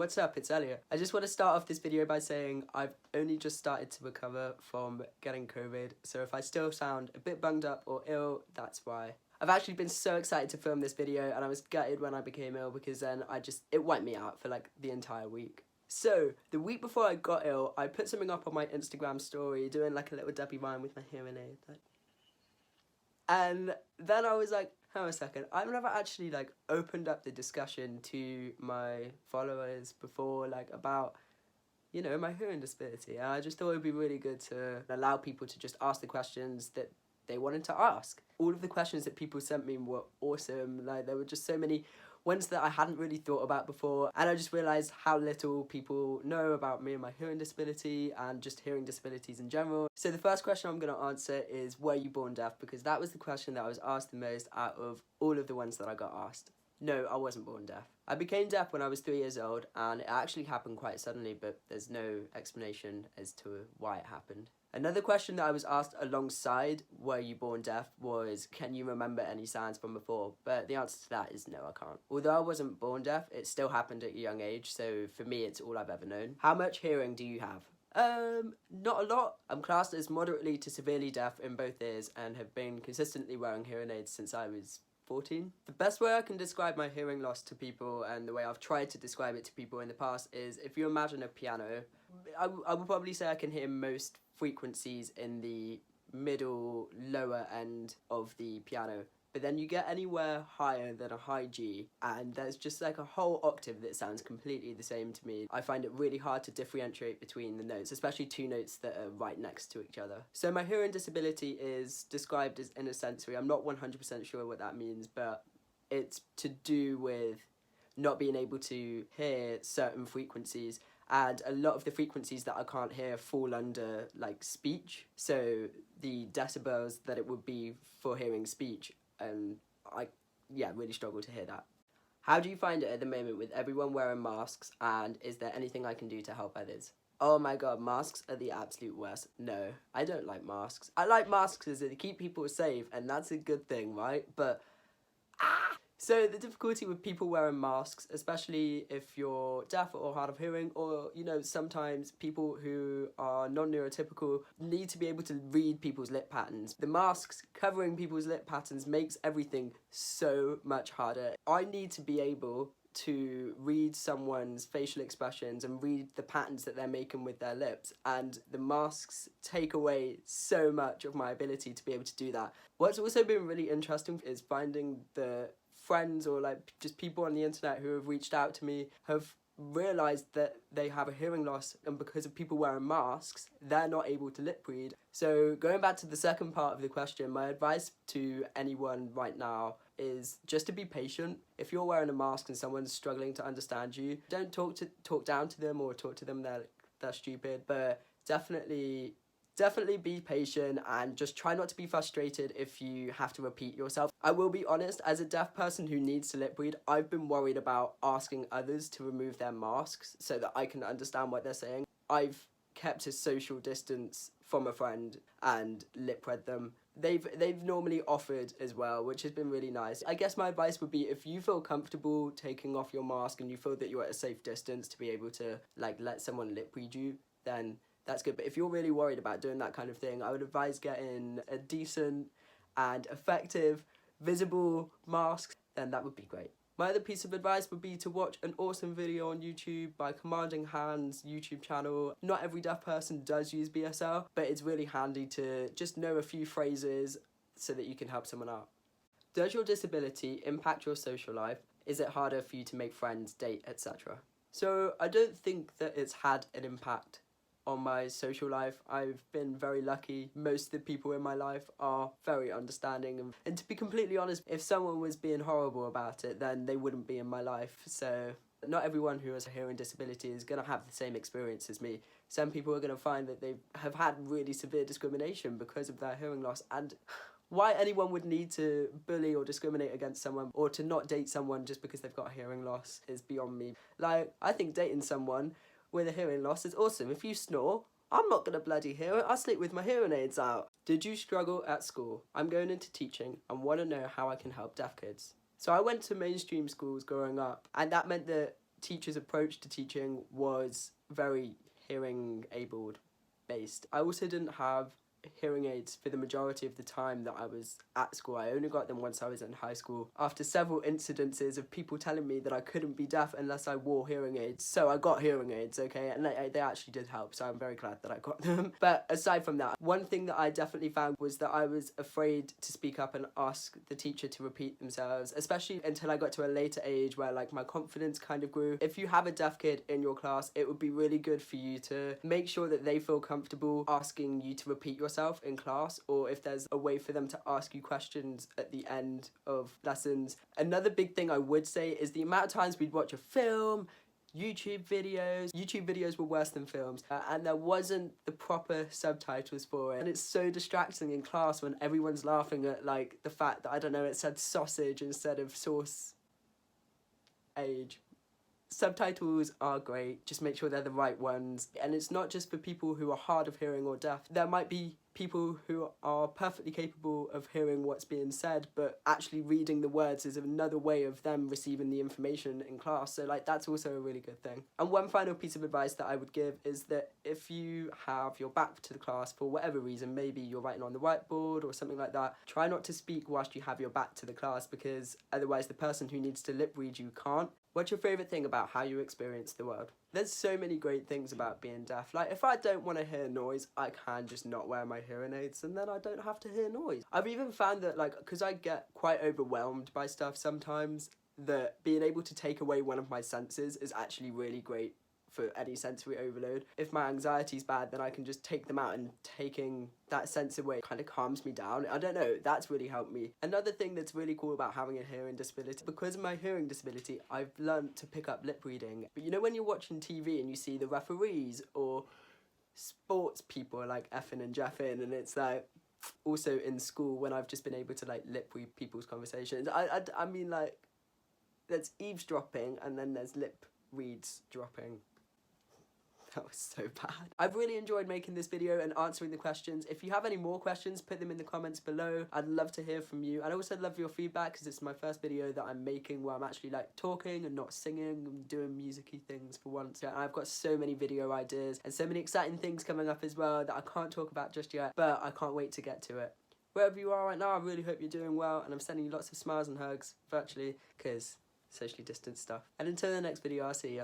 what's up? It's Elliot. I just want to start off this video by saying I've only just started to recover from getting COVID, so if I still sound a bit bunged up or ill, that's why. I've actually been so excited to film this video, and I was gutted when I became ill because then it wiped me out for like the entire week. So, the week before I got ill, I put something up on my Instagram story doing like a little dubby rhyme with my hearing aid. And then I was like, hang on a second, I've never actually like opened up the discussion to my followers before, like about, you know, my hearing disability. And I just thought it would be really good to allow people to just ask the questions that they wanted to ask. All of the questions that people sent me were awesome. Like, there were just so many ones that I hadn't really thought about before, and I just realised how little people know about me and my hearing disability and just hearing disabilities in general. So the first question I'm going to answer is, were you born deaf? Because that was the question that I was asked the most out of all of the ones that I got asked. No, I wasn't born deaf. I became deaf when I was 3 years old, and it actually happened quite suddenly, but there's no explanation as to why it happened. Another question that I was asked alongside, were you born deaf, was, can you remember any sounds from before? But the answer to that is no, I can't. Although I wasn't born deaf, it still happened at a young age, so for me it's all I've ever known. How much hearing do you have? Not a lot. I'm classed as moderately to severely deaf in both ears and have been consistently wearing hearing aids since I was 14. The best way I can describe my hearing loss to people, and the way I've tried to describe it to people in the past, is if you imagine a piano, I would probably say I can hear most frequencies in the middle, lower end of the piano. But then you get anywhere higher than a high G, and there's just like a whole octave that sounds completely the same to me. I find it really hard to differentiate between the notes, especially two notes that are right next to each other. So my hearing disability is described as innersensory. I'm not 100% sure what that means, but it's to do with not being able to hear certain frequencies. And a lot of the frequencies that I can't hear fall under like speech. So the decibels that it would be for hearing speech, and I really struggle to hear that. How do you find it at the moment with everyone wearing masks, and is there anything I can do to help others? Oh my god, masks are the absolute worst. No, I don't like masks. I like masks because they keep people safe, and that's a good thing, right? But so the difficulty with people wearing masks, especially if you're deaf or hard of hearing, or, you know, sometimes people who are non-neurotypical need to be able to read people's lip patterns. The masks covering people's lip patterns makes everything so much harder. I need to be able to read someone's facial expressions and read the patterns that they're making with their lips, and the masks take away so much of my ability to be able to do that. What's also been really interesting is finding the friends or like just people on the internet who have reached out to me have realised that they have a hearing loss, and because of people wearing masks, they're not able to lip read. So going back to the second part of the question, my advice to anyone right now is just to be patient. If you're wearing a mask and someone's struggling to understand you, don't talk down to them or talk to them they're stupid, but definitely be patient and just try not to be frustrated if you have to repeat yourself. I will be honest, as a deaf person who needs to lip read, I've been worried about asking others to remove their masks so that I can understand what they're saying. I've kept a social distance from a friend and lip read them. They've normally offered as well, which has been really nice. I guess my advice would be, if you feel comfortable taking off your mask and you feel that you're at a safe distance to be able to like let someone lip read you, then that's good. But if you're really worried about doing that kind of thing, I would advise getting a decent and effective visible mask, then that would be great. My other piece of advice would be to watch an awesome video on YouTube by Commanding Hands YouTube channel. Not every deaf person does use BSL, but it's really handy to just know a few phrases so that you can help someone out. Does your disability impact your social life? Is it harder for you to make friends, date, etc.? So I don't think that it's had an impact on my social life. I've been very lucky. Most of the people in my life are very understanding, and to be completely honest, if someone was being horrible about it, then they wouldn't be in my life. So not everyone who has a hearing disability is going to have the same experience as me. Some people are going to find that they have had really severe discrimination because of their hearing loss, and why anyone would need to bully or discriminate against someone or to not date someone just because they've got a hearing loss is beyond me. Like, I think dating someone with a hearing loss is awesome. If you snore, I'm not gonna bloody hear it. I sleep with my hearing aids out. Did you struggle at school? I'm going into teaching and want to know how I can help deaf kids. So I went to mainstream schools growing up, and that meant that teacher's approach to teaching was very hearing abled based. I also didn't have hearing aids for the majority of the time that I was at school. I only got them once I was in high school, after several incidences of people telling me that I couldn't be deaf unless I wore hearing aids. So I got hearing aids, okay, and they actually did help, so I'm very glad that I got them. But aside from that, one thing that I definitely found was that I was afraid to speak up and ask the teacher to repeat themselves, especially until I got to a later age where like my confidence kind of grew. If you have a deaf kid in your class, it would be really good for you to make sure that they feel comfortable asking you to repeat yourself in class, or if there's a way for them to ask you questions at the end of lessons. Another big thing I would say is the amount of times we'd watch a film, YouTube videos were worse than films, and there wasn't the proper subtitles for it, and it's so distracting in class when everyone's laughing at like the fact that, I don't know, it said sausage instead of sauce age. Subtitles are great, just make sure they're the right ones. And it's not just for people who are hard of hearing or deaf. There might be people who are perfectly capable of hearing what's being said, but actually reading the words is another way of them receiving the information in class. So like that's also a really good thing. And one final piece of advice that I would give is that if you have your back to the class for whatever reason, maybe you're writing on the whiteboard or something like that, try not to speak whilst you have your back to the class, because otherwise the person who needs to lip read you can't. What's your favourite thing about how you experience the world? There's so many great things about being deaf. Like, if I don't want to hear noise, I can just not wear my hearing aids, and then I don't have to hear noise. I've even found that, like, because I get quite overwhelmed by stuff sometimes, that being able to take away one of my senses is actually really great for any sensory overload. If my anxiety's bad, then I can just take them out, and taking that sense away kind of calms me down. I don't know, that's really helped me. Another thing that's really cool about having a hearing disability, because of my hearing disability, I've learned to pick up lip reading. But you know when you're watching TV and you see the referees or sports people like effing and jeffing, and it's like, also in school when I've just been able to like lip read people's conversations, I mean, like, there's eavesdropping and then there's lip reads dropping. That was so bad. I've really enjoyed making this video and answering the questions. If you have any more questions, put them in the comments below. I'd love to hear from you. I'd also love your feedback, because it's my first video that I'm making where I'm actually like talking and not singing and doing music-y things for once. Yeah, I've got so many video ideas and so many exciting things coming up as well that I can't talk about just yet, but I can't wait to get to it. Wherever you are right now, I really hope you're doing well, and I'm sending you lots of smiles and hugs virtually, because socially distanced stuff. And until the next video, I'll see ya.